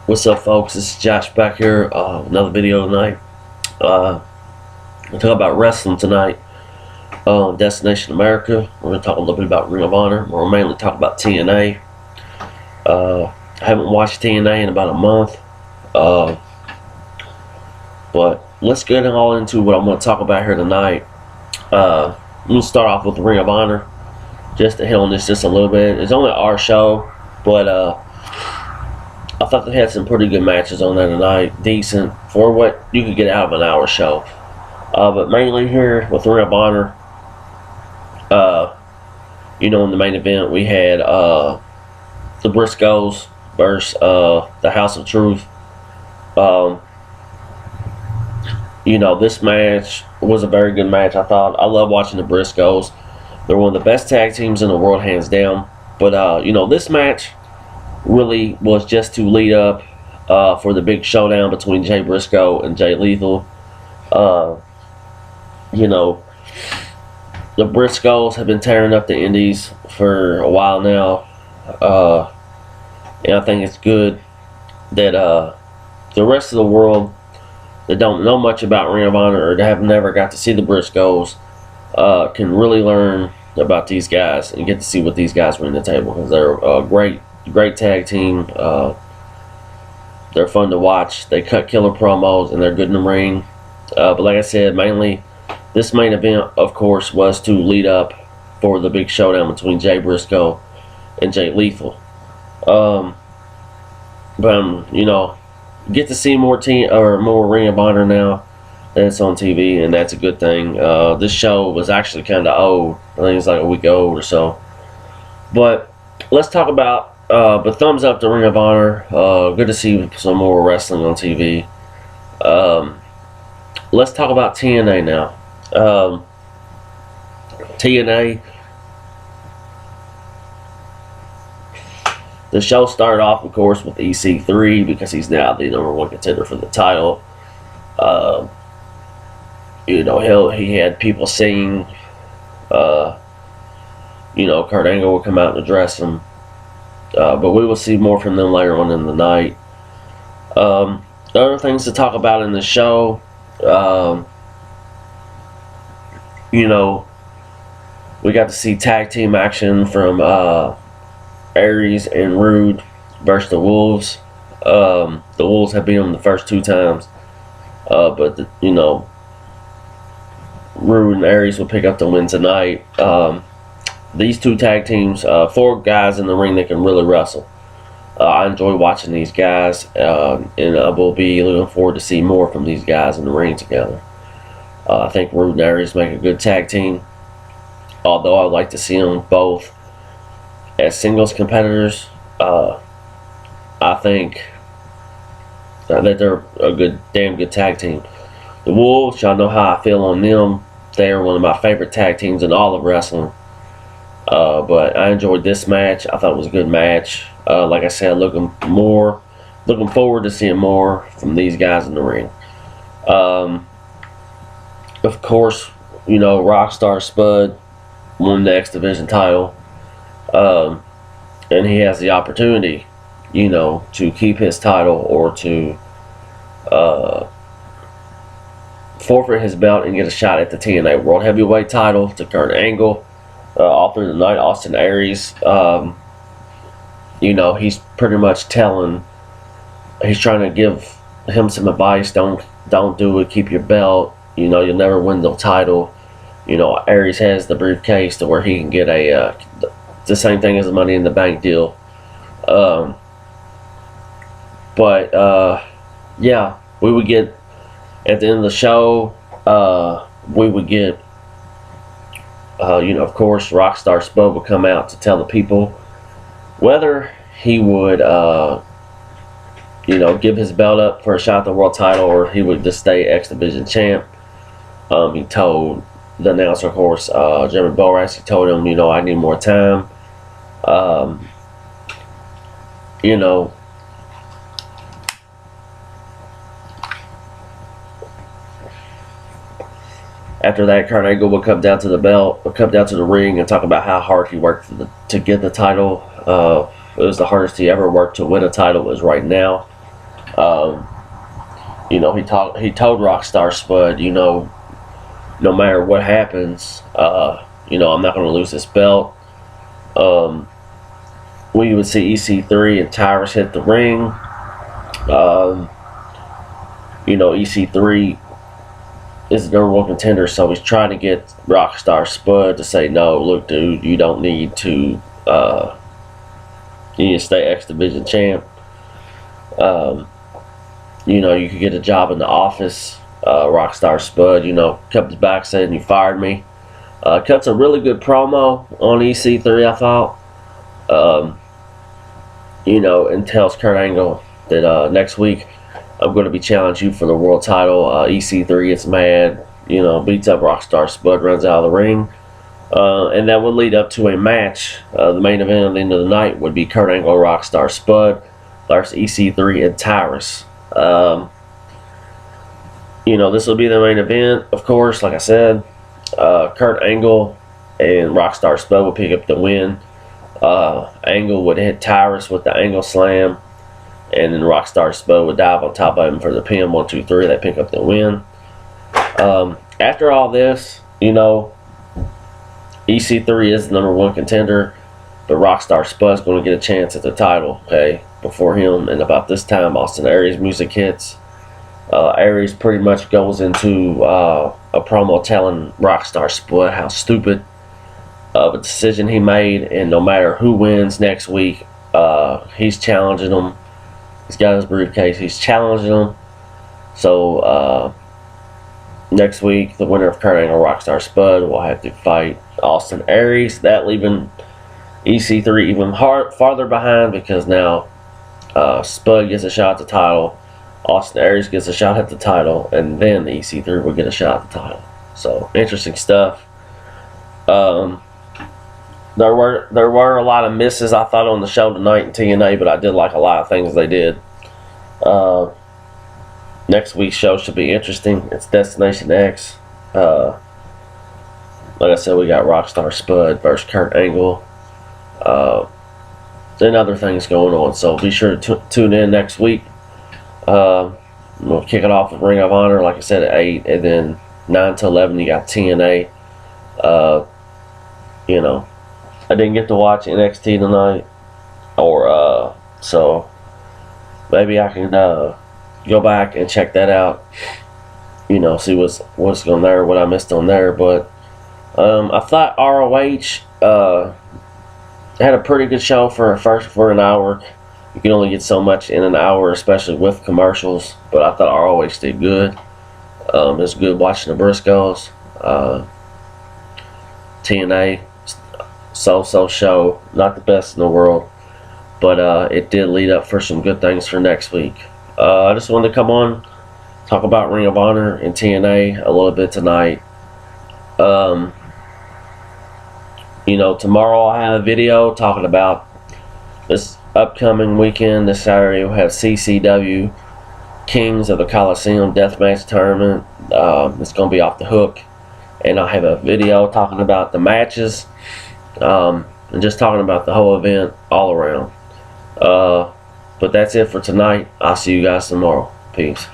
What's up, folks? This is Josh back here. Another video tonight. We're talking about wrestling tonight. Destination America. We're going to talk a little bit about Ring of Honor. We're mainly talking about TNA. I haven't watched TNA in about a month. But let's get all into what I'm going to talk about here tonight. I'm going to start off with Ring of Honor. Just to hit on this just a little bit. It's only our show, but I thought they had some pretty good matches on there tonight. Decent for what you could get out of an hour show. But mainly here with Ring of Honor, in the main event we had the Briscoes versus the House of Truth. This match was a very good match, I thought. I love watching the Briscoes. They're one of the best tag teams in the world, hands down. But, this match really was just to lead up for the big showdown between Jay Briscoe and Jay Lethal. The Briscoes have been tearing up the indies for a while now. And I think it's good that the rest of the world that don't know much about Ring of Honor or that have never got to see the Briscoes can really learn about these guys and get to see what these guys bring to the table, because they're a great tag team. They're fun to watch. They cut killer promos and they're good in the ring. But like I said, mainly this main event, of course, was to lead up for the big showdown between Jay Briscoe and Jay Lethal. Get to see more Ring of Honor now that it's on TV, and that's a good thing. This show was actually kind of old. I think it's like a week old or so. But let's talk about, but thumbs up to Ring of Honor. Good to see some more wrestling on TV. Let's talk about TNA now. TNA, the show started off, of course, with EC3 because he's now the #1 contender for the title. He had people singing. Kurt Angle would come out and address him. But we will see more from them later on in the night. Other things to talk about in the show, we got to see tag team action from Aries and Rude versus the Wolves. The Wolves have beat them the first 2 times. But Rude and Aries will pick up the win tonight. These 2 tag teams, 4 guys in the ring that can really wrestle. I enjoy watching these guys, and I will be looking forward to see more from these guys in the ring together. I think Rude and Aries make a good tag team, although I'd like to see them both as singles competitors. I think that they're a damn good tag team. The Wolves, y'all know how I feel on them. They are one of my favorite tag teams in all of wrestling. But I enjoyed this match. I thought it was a good match. Like I said, looking forward to seeing more from these guys in the ring. Of course, Rockstar Spud won the X Division title. And he has the opportunity, to keep his title or to forfeit his belt and get a shot at the TNA World Heavyweight title to Kurt Angle. All through the night, Austin Aries, he's pretty much he's trying to give him some advice. Don't do it. Keep your belt. You'll never win the title. Aries has the briefcase to where he can get the same thing as the Money in the Bank deal. We would get at the end of the show. We would get. Of course, Rockstar Spud would come out to tell the people whether he would, give his belt up for a shot at the world title, or he would just stay X Division champ. He told the announcer, of course, Jeremy Borax, he told him, I need more time. After that, Kurt Angle would come down to the ring and talk about how hard he worked to get the title. It was the hardest he ever worked to win a title as right now. Um, he told Rockstar Spud, no matter what happens, I'm not going to lose this belt. We would see EC3 and Tyrus hit the ring. EC3 is the number one contender, so he's trying to get Rockstar Spud to say, no, look, dude, you don't need to, you need to stay X Division champ. You could get a job in the office. Rockstar Spud, comes back saying, you fired me. Cuts a really good promo on EC3, I thought. And tells Kurt Angle that next week I'm going to be challenging you for the world title. EC3 gets mad, beats up Rockstar Spud, runs out of the ring. And that would lead up to a match. The main event at the end of the night would be Kurt Angle, Rockstar Spud versus EC3 and Tyrus. This will be the main event, of course, like I said. Kurt Angle and Rockstar Spud will pick up the win. Angle would hit Tyrus with the Angle Slam, and then Rockstar Spud would dive on top of him for the pin. 1, 2, 3. They pick up the win. After all this, EC3 is the number one contender, but Rockstar Spud's going to get a chance at the title. Okay, before him, and about this time, Austin Aries' music hits. Aries pretty much goes into a promo telling Rockstar Spud how stupid of a decision he made, and no matter who wins next week, he's challenging him. He's got his briefcase. He's challenging him. So next week, the winner of Kurt Angle, Rockstar Spud, will have to fight Austin Aries. That leaving EC3 even farther behind, because now Spud gets a shot at the title, Austin Aries gets a shot at the title, and then EC3 will get a shot at the title. So interesting stuff. There were a lot of misses, I thought, on the show tonight in TNA, but I did like a lot of things they did. Next week's show should be interesting. It's Destination X. Like I said, we got Rockstar Spud versus Kurt Angle. And other things going on, so be sure to tune in next week. We'll kick it off with Ring of Honor, like I said, at 8, and then 9 to 11 you got TNA. I didn't get to watch NXT tonight, so maybe I can go back and check that out. See what's going there, what I missed on there. But I thought ROH had a pretty good show for an hour. You can only get so much in an hour, especially with commercials. But I thought ROH did good. It was good watching the Briscoes. TNA, so show, not the best in the world, but it did lead up for some good things for next week. I just wanted to come on, talk about Ring of Honor and TNA a little bit tonight. Tomorrow I'll have a video talking about this upcoming weekend. This Saturday we'll have CCW Kings of the Coliseum Deathmatch Tournament. It's going to be off the hook. And I'll have a video talking about the matches. And just talking about the whole event all around. But that's it for tonight. I'll see you guys tomorrow. Peace.